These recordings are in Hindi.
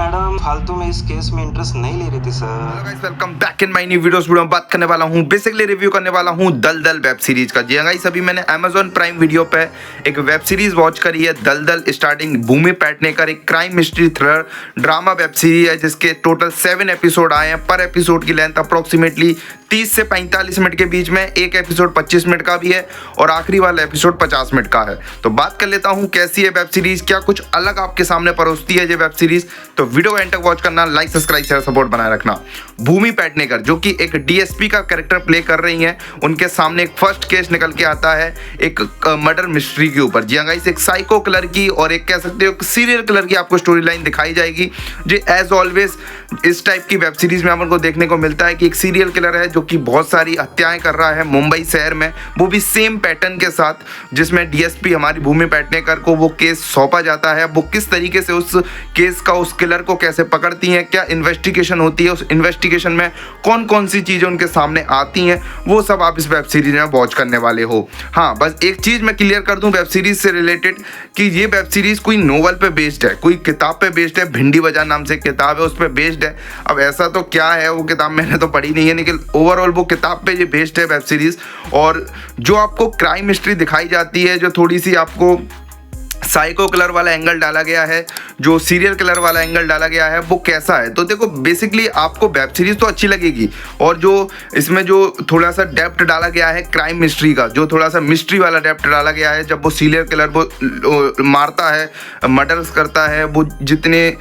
मैडम फालतू में इस केस में इंटरेस्ट नहीं ले रही थी sir. Hello guys, welcome back in my new videos. Video में बात करने वाला हूं, बेसिकली रिव्यू करने वाला हूं दलदल वेब सीरीज का। जी गाइस, अभी मैंने Amazon प्राइम वीडियो पे एक वेब सीरीज वॉच करी है, दलदल। स्टार्टिंग भूमि पेडनेकर, एक crime mystery thriller drama web series है जिसके टोटल 7 एपिसोड आए हैं। पर एपिसोड की लेंथ अप्रोक्सीमेटली 30 से 45 मिनट के बीच में। एक एपिसोड 25 मिनट का भी है और आखिरी वाला एपिसोड 50 मिनट का है। तो बात कर लेता हूं कैसी है वेब सीरीज, क्या कुछ अलग आपके सामने परोसती है ये वेब सीरीज। तो वीडियो को एंड तक वॉच करना, लाइक सब्सक्राइब शेयर सपोर्ट बनाए रखना। भूमि पेडनेकर जो कि एक डीएसपी का कैरेक्टर प्ले कर रही हैं, उनके सामने एक फर्स्ट केस निकल के आता है एक मर्डर मिस्ट्री के ऊपर। जी हाँ गाइस, एक साइको किलर की और एक कह सकते हो सीरियल किलर की आपको स्टोरी लाइन दिखाई जाएगी। जो एज ऑलवेज इस टाइप की वेब सीरीज में हमको देखने को मिलता है कि एक सीरियल किलर है जो कि बहुत सारी हत्याएं कर रहा है मुंबई शहर में, वो भी सेम पैटर्न के साथ, जिसमें डीएसपी हमारी भूमि पेडनेकर को वो केस सौंपा जाता है। वो किस तरीके से उस केस का, उस किलर को कैसे पकड़ती हैं, क्या इन्वेस्टिगेशन होती है, उस इन्वेस्टिगेशन में कौन कौन सी चीज़ें उनके सामने आती हैं, वो सब आप इस वेब सीरीज में वॉच करने वाले हो। हाँ, बस एक चीज़ मैं क्लियर कर दूं वेब सीरीज से रिलेटेड कि ये वेब सीरीज कोई नोवेल पे बेस्ड है, कोई किताब पे बेस्ड है। भिंडी बाजार नाम से किताब है, उस पर बेस्ड है। अब ऐसा तो क्या है, वो किताब मैंने तो पढ़ी नहीं है, लेकिन ओवरऑल वो किताब पे ये बेस्ड है वेब सीरीज। और जो आपको क्राइम हिस्ट्री दिखाई जाती है, जो थोड़ी सी आपको साइको किलर वाला एंगल डाला गया है, जो सीरियल किलर वाला एंगल डाला गया है, वो कैसा है। तो देखो, बेसिकली आपको वेब सीरीज तो अच्छी लगेगी, और जो इसमें जो थोड़ा सा डेप्थ डाला गया है क्राइम मिस्ट्री का, जो थोड़ा सा मिस्ट्री वाला डेप्थ डाला गया है, जब वो सीरियल किलर वो मारता है, मर्डर्स करता है, वो जितने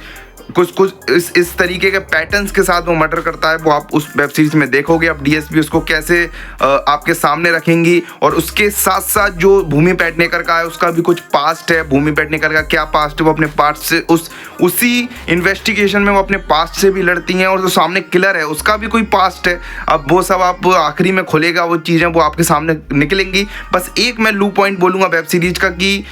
कुछ इस तरीके के पैटर्न्स के साथ वो मर्डर करता है, वो आप उस वेब सीरीज में देखोगे। अब डीएसपी उसको कैसे आपके सामने रखेंगी, और उसके साथ साथ जो भूमि पेडनेकर का है उसका भी कुछ पास्ट है। भूमि पेडनेकर का क्या पास्ट है, वो अपने पास्ट से उसी इन्वेस्टिगेशन में वो अपने पास्ट से भी लड़ती हैं, और जो सामने किलर है उसका भी कोई पास्ट है। अब वो सब आप आखिरी में खुलेगा, वो चीज़ें वो आपके सामने निकलेंगी। बस एक मैं लू पॉइंट बोलूँगा वेब सीरीज का कि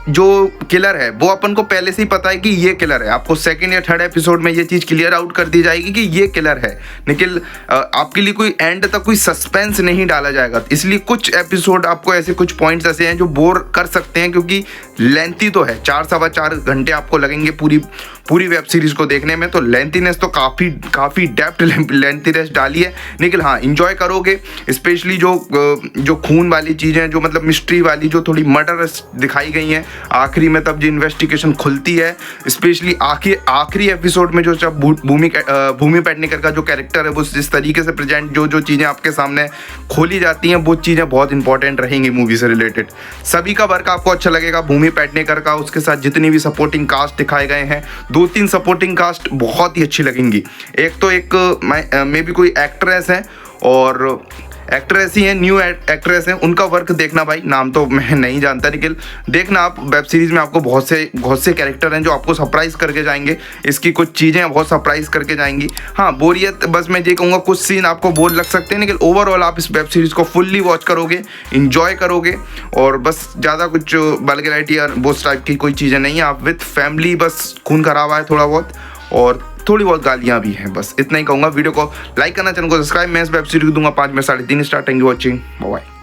जो किलर है वो अपन को पहले से ही पता है कि ये किलर है। आपको सेकंड या थर्ड एपिसोड में ये चीज़ क्लियर आउट कर दी जाएगी कि ये किलर है, लेकिन आपके लिए कोई एंड तक कोई सस्पेंस नहीं डाला जाएगा। इसलिए कुछ एपिसोड आपको ऐसे, कुछ पॉइंट्स ऐसे हैं जो बोर कर सकते हैं, क्योंकि लेंथी तो है। 4-4.25 घंटे आपको लगेंगे पूरी वेब सीरीज को देखने में। तो लेंथीनेस तो काफ़ी डेप्थ लेंथीनेस डाली है, लेकिन हाँ, इंजॉय करोगे। स्पेशली जो खून वाली चीज़ें, जो मतलब मिस्ट्री वाली, जो थोड़ी मर्डर दिखाई गई हैं आखिरी में, तब जो इन्वेस्टिगेशन खुलती है, स्पेशली आखिरी एपिसोड में जो जब भूमि पेडनेकर का जो कैरेक्टर है वो जिस तरीके से प्रेजेंट, जो चीज़ें आपके सामने खोली जाती हैं, वो चीज़ें बहुत इंपॉर्टेंट रहेंगी मूवी से रिलेटेड। सभी का वर्क आपको अच्छा लगेगा, भूमि पेडनेकर का, उसके साथ जितनी भी सपोर्टिंग कास्ट दिखाए गए हैं, 2-3 सपोर्टिंग कास्ट बहुत ही अच्छी लगेंगी। एक तो एक मे बी कोई एक्ट्रेस है, और एक्ट्रेस ही हैं, न्यू एक्ट्रेस हैं, उनका वर्क देखना भाई। नाम तो मैं नहीं जानता, लेकिन देखना आप वेब सीरीज में आपको बहुत से कैरेक्टर हैं जो आपको सरप्राइज करके जाएंगे। इसकी कुछ चीज़ें बहुत सरप्राइज करके जाएंगी। हाँ, बोरियत बस मैं ये कहूँगा, कुछ सीन आपको बोर लग सकते हैं, लेकिन ओवरऑल आप इस वेब सीरीज को फुल्ली वॉच करोगे, इंजॉय करोगे। और बस ज़्यादा कुछ वल्गैरिटी और वो टाइप की कोई चीज़ें नहीं है। आप विथ फैमिली, बस खून खराबा है थोड़ा बहुत, और थोड़ी बहुत गालियाँ भी हैं। बस इतना ही कहूँगा। वीडियो को लाइक करना, चैनल को सब्सक्राइब। मैं इस वेब सीरीज को दूंगा 5 में 3.5 star. Thank you watching, bye.